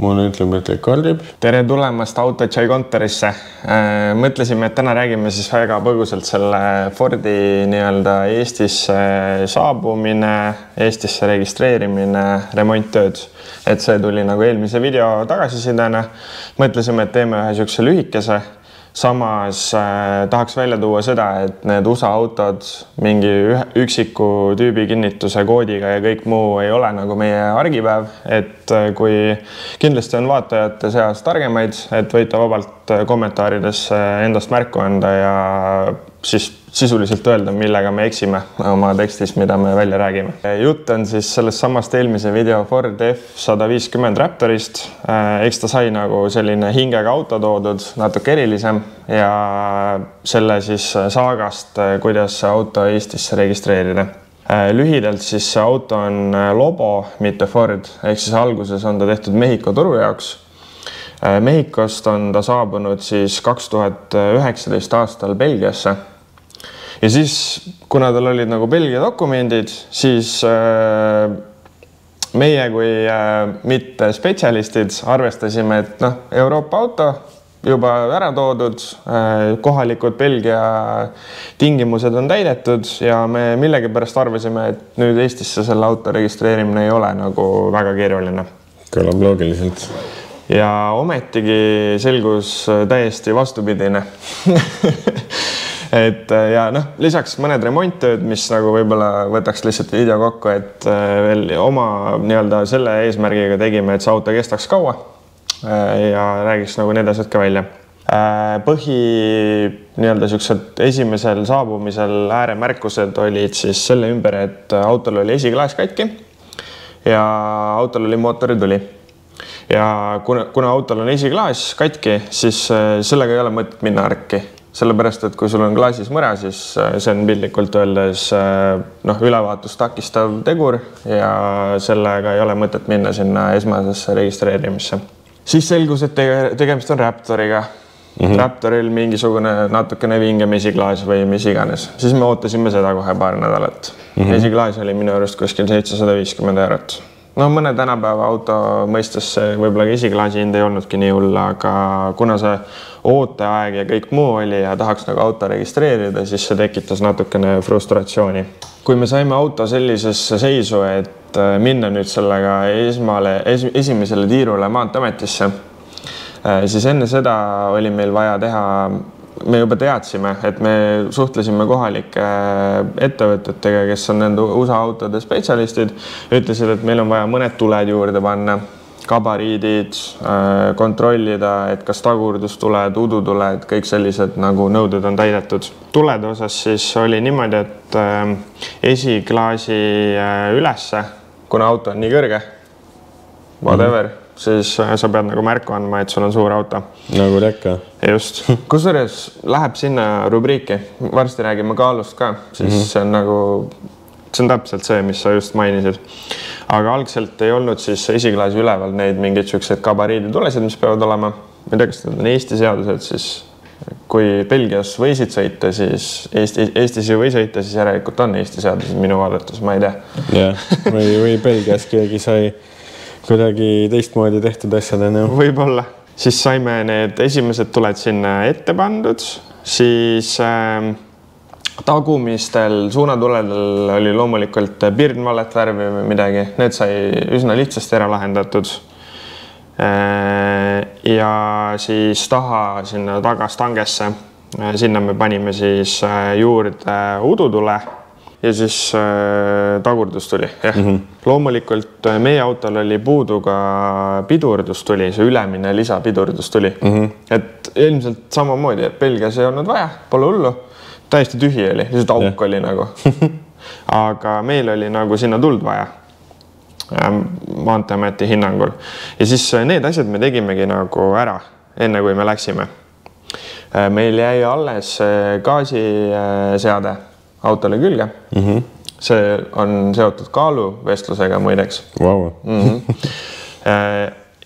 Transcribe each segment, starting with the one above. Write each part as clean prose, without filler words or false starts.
Mulle ütleb, et rekordib. Tere tulemast Autotšai kontorisse. Mõtlesime, et täna räägime siis väga põgusalt selle Fordi Eestisse saabumine, Eestisse registreerimine, remonttööd. Et see tuli nagu eelmise video tagasisidena. Mõtlesime, et teeme ühe siukse lühikese. Samas tahaks välja tuua seda, et need USA autod mingi üksiku tüübi kinnituse koodiga ja kõik muu ei ole nagu meie argipäev, et kui kindlasti on vaatajate seas targemaid, et võite vabalt kommentaarides endast märku anda ja siis sisuliselt öelda, millega me eksime oma tekstis, mida me välja räägime. Jutt on siis sellest samast eelmise video Ford F-150 Raptorist. Eks ta sai nagu selline hingega auto toodud, natuke erilisem ja selle siis saagast, kuidas see auto Eestisse registreerida. Lühidalt siis see auto on Lobo, mitte Ford, ehk siis alguses on ta tehtud Mehhiko turu jaoks. Mehhikost on ta saabunud siis 2019 aastal Belgiasse. Ja siis, kuna tal olid nagu Belgia dokumendid, siis meie kui mitte spetsialistid arvestasime, et Euroopa auto juba ära toodud, kohalikud Belgia tingimused on täidetud ja me millegipärast arvasime, et nüüd Eestisse selle auto registreerimine ei ole nagu väga keeruline. Kõlab loogiliselt. Ja ometigi selgus täiesti vastupidine. Et ja lisaks mõned remonttööd, mis nagu võib-olla võtaks lihtsalt video kokku, et veel oma selle eesmärgiga tegime, et see auto kestaks kaua ja räägiks nagu need asjad ka välja. Siuksed esimesel saabumisel ääremärkused olid siis selle ümber, et autol oli esiklaas katki ja autol oli mootorituli. Ja kuna autol on esiklaas katki, siis sellega ei ole mõtet minna arki. Sellepärast, et kui sul on klaasis mõra, siis see on piltlikult öeldes ülevaatust takistav tegur ja sellega ei ole mõtet minna sinna esmasesse registreerimisse. Siis selgus, et tegemist on Raptoriga. Raptoril mingisugune natukene vingem esiklaas või mis iganes. Siis me ootasime seda kohe paar nädalat. Esiklaas oli minu arust kuskil 750 €. Mõne tänapäeva auto mõistes võib-olla esiklaasi hind ei olnudki nii hull, aga kuna see ooteaeg ja kõik muu oli ja tahaks nagu auto registreerida, siis see tekitas natukene frustratsiooni. Kui me saime auto sellisesse seisu, et minna nüüd sellega esimesele tiirule Maanteeametisse, siis enne seda oli meil vaja teha. Me juba teadsime, et me suhtlesime kohalike ettevõtetega, kes on nende USA autode spetsialistid, ütlesid, et meil on vaja mõned tuled juurde panna, gabariidid, kontrollida, et kas tagurdustuled, udutuled, kõik sellised nagu nõuded on täidetud. Tulede osas siis oli niimoodi, et esiklaasi ülesse, kuna auto on nii kõrge, whatever, siis sa pead nagu märku andma, et sul on suur auto. Nagu rekka. Just. Kusjuures läheb sinna rubriiki. Varsti räägime kaalust ka, siis see on täpselt see, mis sa just mainisid. Aga algselt ei olnud siis esiklaasi üleval neid mingid siuksed gabariiditulesid, mis peavad olema. Ma ei tea, kas need on Eesti seadused, siis kui Belgias võisid sõita, siis Eestis ei või sõita, siis järelikult on Eesti seadused minu vaadates, ma ei tea. Jah, või Belgias keegi sai kuidagi teistmoodi tehtud asjadena. Võib-olla. Siis saime need esimesed tuled sinna ette pandud, siis tagumistel suunatuledel oli loomulikult pirnvallet värvi või midagi. Need sai üsna lihtsasti ära lahendatud. Ja siis taha sinna tagastangesse, sinna me panime siis juurde udutule ja siis tagurdustuli. Loomulikult meie autol oli puudu ka pidurdustuli, see ülemine lisapidurdustuli. Et ilmselt samamoodi, et Belgias ei olnud vaja, pole hullu. Täiesti tühi oli, lihtsalt auk oli nagu. Aga meil oli nagu sinna tuld vaja Maanteeameti hinnangul. Ja siis need asjad me tegimegi nagu ära, enne kui me läksime. Meil jäi alles gaasiseade autole külge. See on seotud kaaluvestlusega muideks. Wow.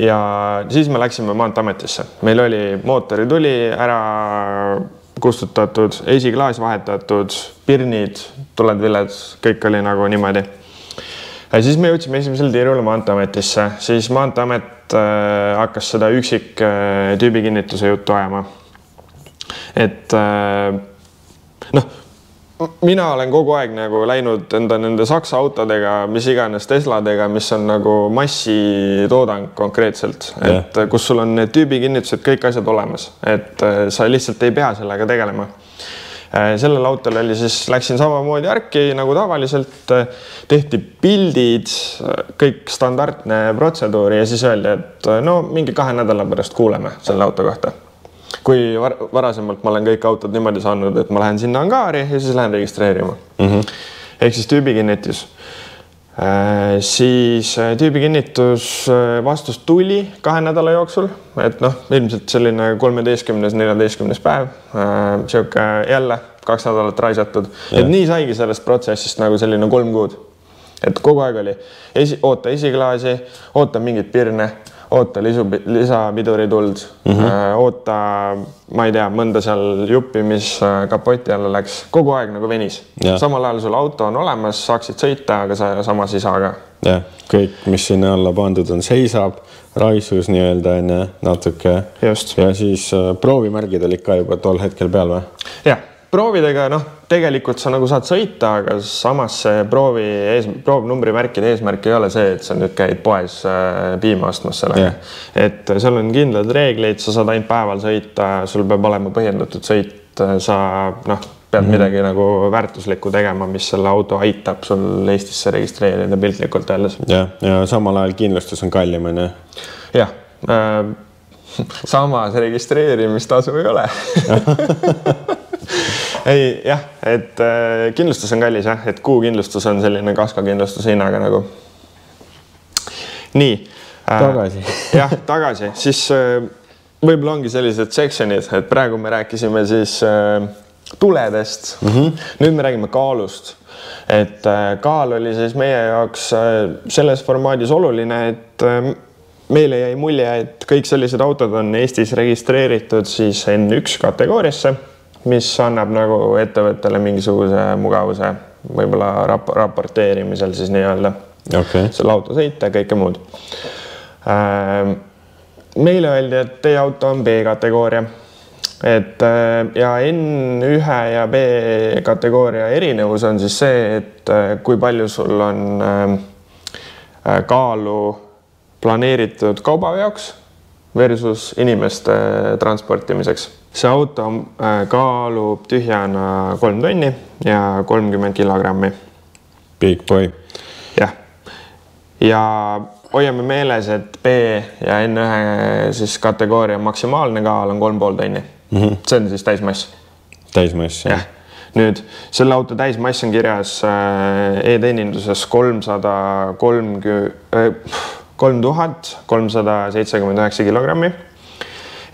Ja siis me läksime Maanteeametisse. Meil oli mootorituli ära kustutatud, esiklaas vahetatud, pirnid, tuled, viled, kõik oli nagu niimoodi. Ja siis me jõudsime esimesel tiirule Maanteeametisse, siis Maanteeamet hakkas seda üksik tüübikinnituse juttu ajama. Et mina olen kogu aeg nagu läinud nende Saksa autodega, mis iganes Tesladega, mis on nagu massitoodang konkreetselt, et kus sul on need tüübikinnitused, kõik asjad olemas, et sa lihtsalt ei pea sellega tegelema. Sellel autol oli siis, läksin samamoodi arki nagu tavaliselt, tehti pildid, kõik standardne protseduuri ja siis öeldi, et no mingi 2 nädala pärast kuuleme selle auto kohta. Kui varasemalt ma olen kõik autod niimoodi saanud, et ma lähen sinna angaari ja siis lähen registreerima. Ehk siis tüübikinnitus. Siis tüübikinnitus vastus tuli 2 nädala jooksul, et ilmselt selline 13-14 päev, siuke jälle 2 nädalat raisatud. Et nii saigi sellest protsessist nagu selline 3 kuud. Et kogu aeg oli oota esiklaasi, oota mingit pirne, oota lisapidurituld, oota, ma ei tea, mõnda seal juppi, mis kapoti alla läks. Kogu aeg nagu venis. Samal ajal sul auto on olemas, saaksid sõita, aga sa samas ei saa ka. Ja, kõik, mis sinna alla pandud on, seisab, raisus nii-öelda natuke. Just. Ja siis proovimärgid olid ka juba tol hetkel peal või? Jah. Proovidega, tegelikult sa nagu saad sõita, aga samas see proovnumbrimärkide eesmärk ei ole see, et sa nüüd käid poes piima ostmas sellega. Et seal on kindlad reegleid, sa saad ainult päeval sõita, sul peab olema põhjendatud sõit, sa pead midagi nagu väärtuslikku tegema, mis selle auto aitab sul Eestisse registreerida piltlikult öeldes. Ja samal ajal kindlustus on kallim, on? Jah. Samas registreerimistasu ei ole. Ei, jah, et kindlustus on kallis, et kuukindlustus on selline kaskokindlustuse hinnaga nagu. Nii. Tagasi. Jah, tagasi. Siis võib-olla ongi sellised sectionid, et praegu me rääkisime siis tuledest. Nüüd me räägime kaalust. Et kaal oli siis meie jaoks selles formaadis oluline, et meile jäi mulje, et kõik sellised autod on Eestis registreeritud siis N1 kategooriasse, mis annab nagu ettevõttele mingisuguse mugavuse võib-olla raporteerimisel siis nii-öelda selle auto sõita ja kõike muud. Meile öeldi, et teie auto on B-kategooria. Ja N1 ja B-kategooria erinevus on siis see, et kui palju sul on kaalu planeeritud kaubaveoks versus inimeste transportimiseks. See auto kaalub tühjana 3 tonni ja 30 kilogrammi. Big boy. Jah. Ja hoiame meeles, et B ja N1 siis kategooria maksimaalne kaal on 3,5 tonni. See on siis täismass. Täismass, jah. Nüüd, selle auto täismass on kirjas e-teeninduses 3379 kilogrammi.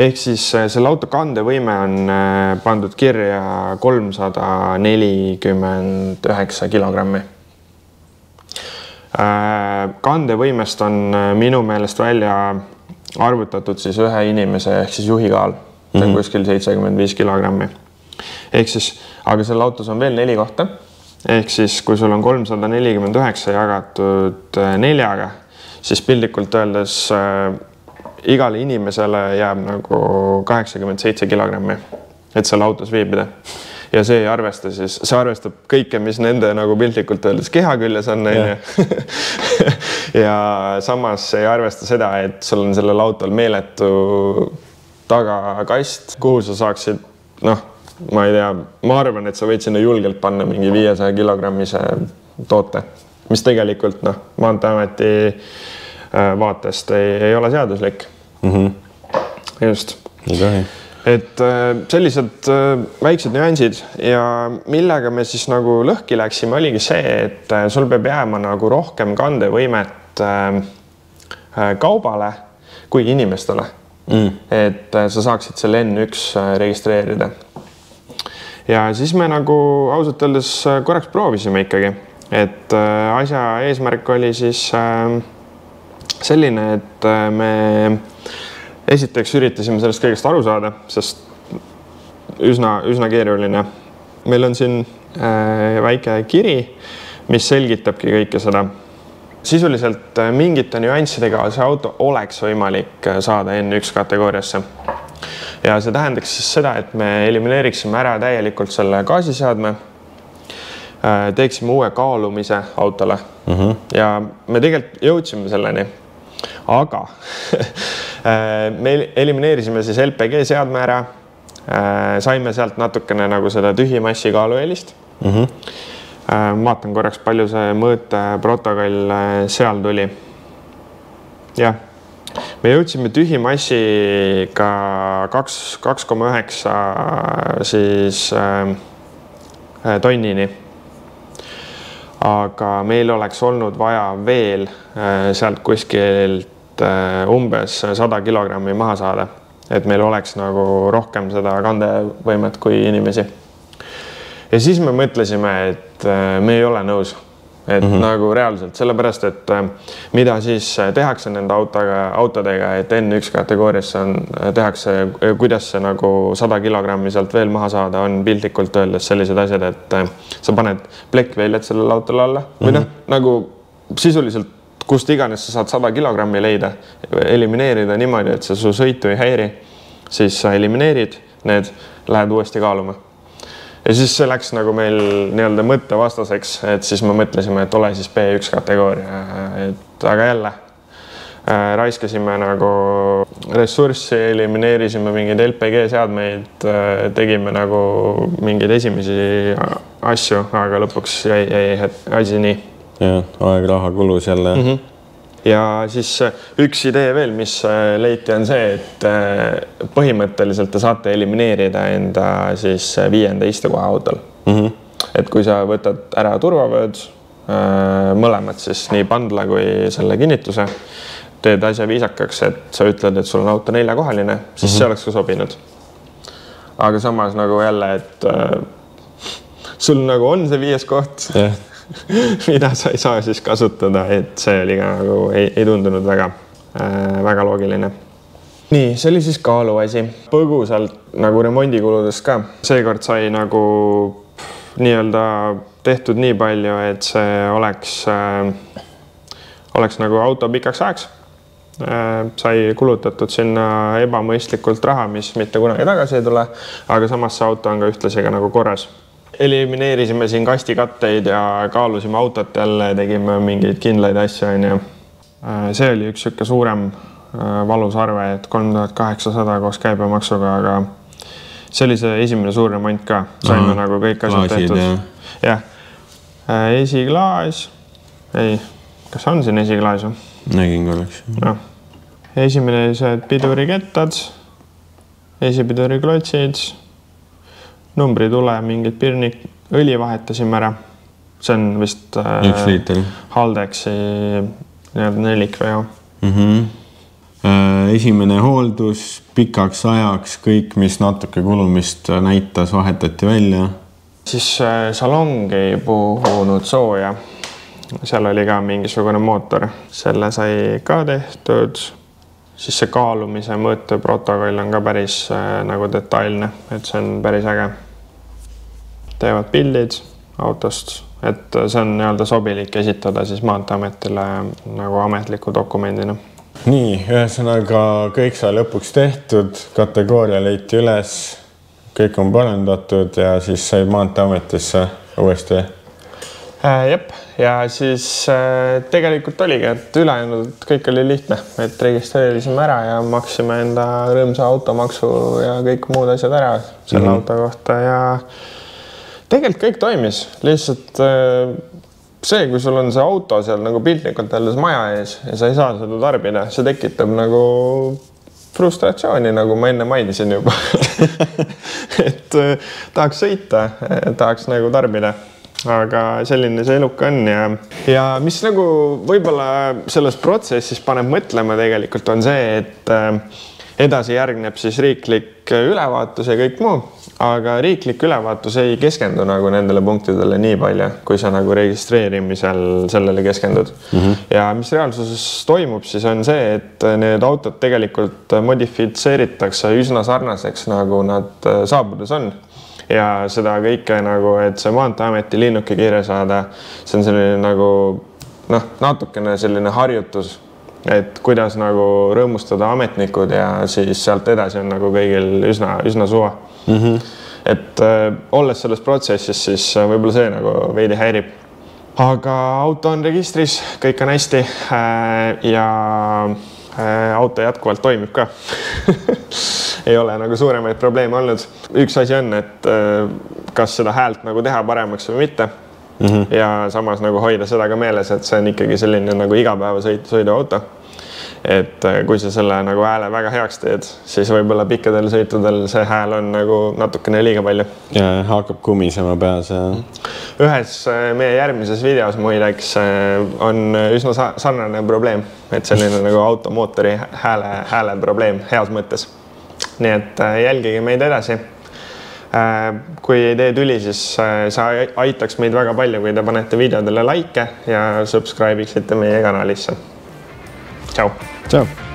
Ehk siis selle auto kandevõime on pandud kirja 349 kilogrammi. Kandevõimest on minu meelest välja arvutatud siis ühe inimese ehk siis juhi kaal. See on kuskil 75 kilogrammi. Ehk siis, aga selle autos on veel 4 kohta. Ehk siis, kui sul on 349 jagatud 4-ga, siis pildikult öeldes igale inimesele jääb nagu 87 kilogrammi, et seal autos viibida. Ja see arvesta siis, see arvestab kõike, mis nende nagu piltlikult öeldes keha küljes on. Ja samas ei arvesta seda, et sul on sellel autol meeletu tagakast, kuhu sa saaksid, ma ei tea, ma arvan, et sa võid sinna julgelt panna mingi 500 kilogrammise toote, mis tegelikult Maanteeameti vaatest ei ole seaduslik. Just. Et sellised väiksed nüansid ja millega me siis nagu lõhki läksime, oligi see, et sul peab jääma nagu rohkem kandevõimet kaubale kui inimestele. Et sa saaksid selle N1 registreerida. Ja siis me nagu ausalt öeldes korraks proovisime ikkagi, et asja eesmärk oli siis selline, et me esiteks üritasime sellest kõigest aru saada, sest üsna keeruline. Meil on siin väike kiri, mis selgitabki kõike seda. Sisuliselt mingite nüanssidega see auto oleks võimalik saada N1 kategooriasse. Ja see tähendaks siis seda, et me elimineeriksime ära täielikult selle gaasiseadme, teeksime uue kaalumise autole ja me tegelikult jõudsime selleni, aga me elimineerisime siis LPG seadme ära, saime sealt natukene nagu seda tühimassi kaalueelist. Vaatan korraks, palju see mõõteprotokoll seal tuli. Jah, me jõudsime tühimassiga 2,9 siis tonnini. Aga meil oleks olnud vaja veel sealt kuskilt umbes 100 kilogrammi maha saada, et meil oleks nagu rohkem seda kandevõimet kui inimesi. Ja siis me mõtlesime, et me ei ole nõus, et nagu reaalselt, sellepärast, et mida siis tehakse nende autodega, et N1 kategoorias tehakse, kuidas see nagu 100 kilogrammi sealt veel maha saada, on piltlikult öeldes sellised asjad, et sa paned plekkväljad sellele autole alla või nagu sisuliselt, kust iganes sa saad 100 kilogrammi leida, elimineerida niimoodi, et see su sõitu ei häiri, siis sa elimineerid need, lähed uuesti kaaluma. Ja siis see läks nagu meil nii-öelda mõtte vastaseks, et siis me mõtlesime, et ole siis B1 kategooria, aga jälle raiskasime nagu ressurssi, elimineerisime mingeid LPG seadmeid, tegime nagu mingeid esimesi asju, aga lõpuks jäi asi nii. Ja, aeg raha kulus jälle. Ja siis üks idee veel, mis leiti on see, et põhimõtteliselt te saate elimineerida enda siis 5. istekoha autol. Et kui sa võtad ära turvavööd, mõlemad siis nii pandla kui selle kinnituse, teed asja viisakaks, et sa ütled, et sul on auto 4-kohaline, siis see oleks ka sobinud. Aga samas nagu jälle, et sul nagu on see 5. koht, mida sa ei saa siis kasutada, et see oli ka nagu ei tundunud väga loogiline. Nii, see oli siis kaalu asi. Põgusalt nagu remondikuludest ka. Seekord sai nagu nii-öelda tehtud nii palju, et see oleks nagu auto pikaks ajaks. Sai kulutatud sinna ebamõistlikult raha, mis mitte kunagi tagasi ei tule, aga samas see auto on ka ühtlasi ka nagu korras. Elimineerisime siin kastikatteid ja kaalusime autot jälle, tegime mingeid kindlaid asju. See oli üks siuke suurem valus arve, et 3800 koos käibemaksuga, aga see oli see esimene suur remont ka. Saime nagu kõik asjad tehtud. Jah, esiklaas. Ei, kas on siin esiklaas? Nägin korraks. Esimesed pidurikettad, esipiduri klotsid, numbri tule, mingid pirnik, õli vahetasime ära. See on vist 1 liiter. Haldeksi nelik või Esimene hooldus pikaks ajaks, kõik, mis natuke kulumist näitas, vahetati välja. Siis salong ei puhunud sooja. Seal oli ka mingisugune mootor. Selle sai ka tehtud. Siis see kaalumise mõõteprotokoll on ka päris nagu detailne, et see on päris äge. Teevad pildid autost, et see on nii-öelda sobilik esitada siis Maanteeametile nagu ametliku dokumendina. Nii, ühesõnaga kõik sai lõpuks tehtud, kategooria leiti üles, kõik on parandatud ja siis sai Maanteeametisse uuesti. Jep, ja siis tegelikult oligi, et ülejäänud kõik oli lihtne, et registreerisime ära ja maksime enda rõõmsa automaksu ja kõik muud asjad ära selle auto kohta ja tegelikult kõik toimis. Lihtsalt see, kui sul on see auto seal nagu piltlikult öeldes maja ees ja sa ei saa seda tarbida, see tekitab nagu frustratsiooni, nagu ma enne mainisin juba. Et tahaks sõita, tahaks nagu tarbida. Aga selline see eluka on ja mis nagu võib-olla selles protsessis paneb mõtlema tegelikult on see, et edasi järgneb siis riiklik ülevaatus ja kõik muu, aga riiklik ülevaatus ei keskendu nagu nendele punktidele nii palju, kui sa nagu registreerimisel sellele keskendud. Ja mis reaalsuses toimub, siis on see, et need autod tegelikult modifitseeritakse üsna sarnaseks, nagu nad saabudes on. Ja seda kõike nagu, et see Maanteeameti linnuke kiire saada, see on selline nagu natukene selline harjutus, et kuidas nagu rõõmustada ametnikud ja siis sealt edasi on nagu kõigil üsna suva. Et olles selles protsessis, siis võib-olla see nagu veidi häirib. Aga auto on registris, kõik on hästi ja auto jätkuvalt toimib ka. Ei ole nagu suuremaid probleeme olnud. Üks asi on, et kas seda häält nagu teha paremaks või mitte. Ja samas nagu hoida seda ka meeles, et see on ikkagi selline nagu igapäevasõidu auto. Et kui sa selle nagu hääle väga heaks teed, siis võib-olla pikkadel sõitudel see hääl on nagu natukene liiga palju. Ja hakkab kumisema peas. Ühes meie järgmises videos muideks on üsna sarnane probleem, et selline nagu automootori hääle probleem heas mõttes. Nii et jälgige meid edasi. Kui ei tee tüli, siis sa aitaks meid väga palju, kui te panete videodele like ja subscribe iksite meie kanalisse. Ciao! Ciao!